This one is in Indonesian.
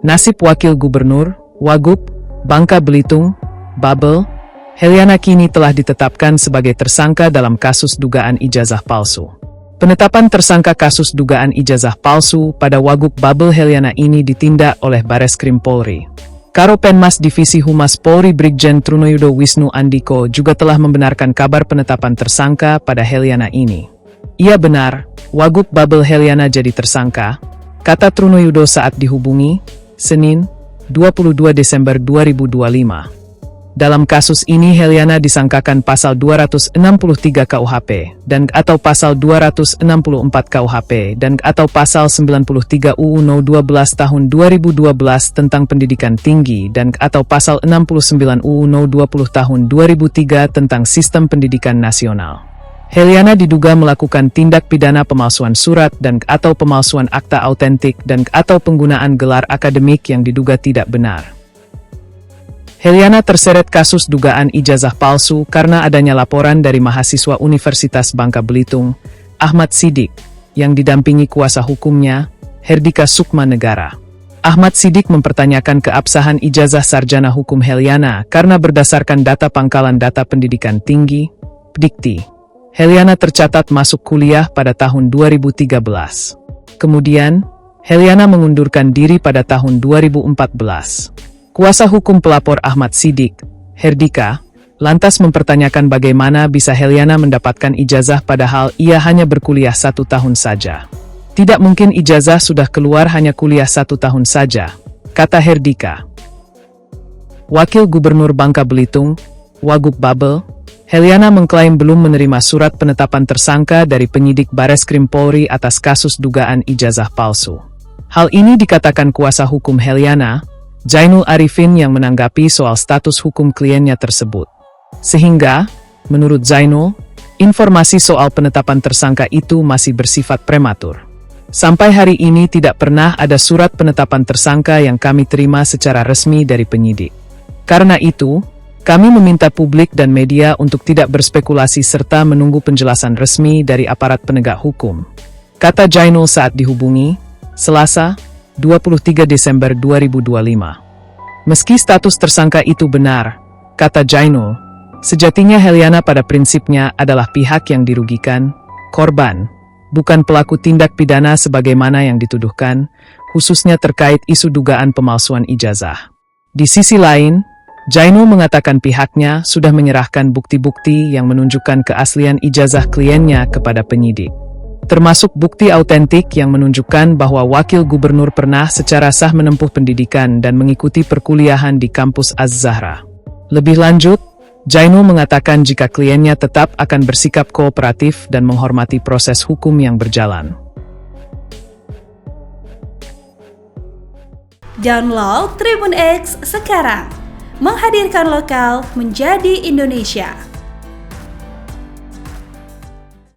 Nasib Wakil Gubernur, Wagub, Bangka Belitung, Babel, Heliana kini telah ditetapkan sebagai tersangka dalam kasus dugaan ijazah palsu. Penetapan tersangka kasus dugaan ijazah palsu pada Wagub Babel Heliana ini ditindak oleh Bareskrim Polri. Karopenmas Divisi Humas Polri Brigjen Trunoyudo Wisnu Andiko juga telah membenarkan kabar penetapan tersangka pada Heliana ini. Iya benar, Wagub Babel Heliana jadi tersangka, kata Trunoyudo saat dihubungi, Senin, 22 Desember 2025. Dalam kasus ini Heliana disangkakan pasal 263 KUHP dan atau pasal 264 KUHP dan atau pasal 93 UU No 12 tahun 2012 tentang pendidikan tinggi dan atau pasal 69 UU No 20 tahun 2003 tentang sistem pendidikan nasional. Heliana diduga melakukan tindak pidana pemalsuan surat dan atau pemalsuan akta autentik dan atau penggunaan gelar akademik yang diduga tidak benar. Heliana terseret kasus dugaan ijazah palsu karena adanya laporan dari mahasiswa Universitas Bangka Belitung, Ahmad Sidik, yang didampingi kuasa hukumnya, Herdika Sukma Negara. Ahmad Sidik mempertanyakan keabsahan ijazah sarjana hukum Heliana karena berdasarkan data Pangkalan Data Pendidikan Tinggi, PDIKTI. Heliana tercatat masuk kuliah pada tahun 2013. Kemudian, Heliana mengundurkan diri pada tahun 2014. Kuasa hukum pelapor Ahmad Sidik, Herdika, lantas mempertanyakan bagaimana bisa Heliana mendapatkan ijazah padahal ia hanya berkuliah 1 tahun saja. Tidak mungkin ijazah sudah keluar hanya kuliah 1 tahun saja, kata Herdika. Wakil Gubernur Bangka Belitung, Wagub Babel, Heliana mengklaim belum menerima surat penetapan tersangka dari penyidik Bareskrim Polri atas kasus dugaan ijazah palsu. Hal ini dikatakan kuasa hukum Heliana, Jainul Arifin yang menanggapi soal status hukum kliennya tersebut. Sehingga, menurut Jainul, informasi soal penetapan tersangka itu masih bersifat prematur. Sampai hari ini tidak pernah ada surat penetapan tersangka yang kami terima secara resmi dari penyidik. Karena itu, kami meminta publik dan media untuk tidak berspekulasi serta menunggu penjelasan resmi dari aparat penegak hukum, kata Jainul saat dihubungi, Selasa, 23 Desember 2025. Meski status tersangka itu benar, kata Jainul, sejatinya Heliana pada prinsipnya adalah pihak yang dirugikan, korban, bukan pelaku tindak pidana sebagaimana yang dituduhkan, khususnya terkait isu dugaan pemalsuan ijazah. Di sisi lain, Jainul mengatakan pihaknya sudah menyerahkan bukti-bukti yang menunjukkan keaslian ijazah kliennya kepada penyidik. Termasuk bukti autentik yang menunjukkan bahwa wakil gubernur pernah secara sah menempuh pendidikan dan mengikuti perkuliahan di kampus Az-Zahra. Lebih lanjut, Jainul mengatakan jika kliennya tetap akan bersikap kooperatif dan menghormati proses hukum yang berjalan. Download Tribun X sekarang. Menghadirkan lokal menjadi Indonesia.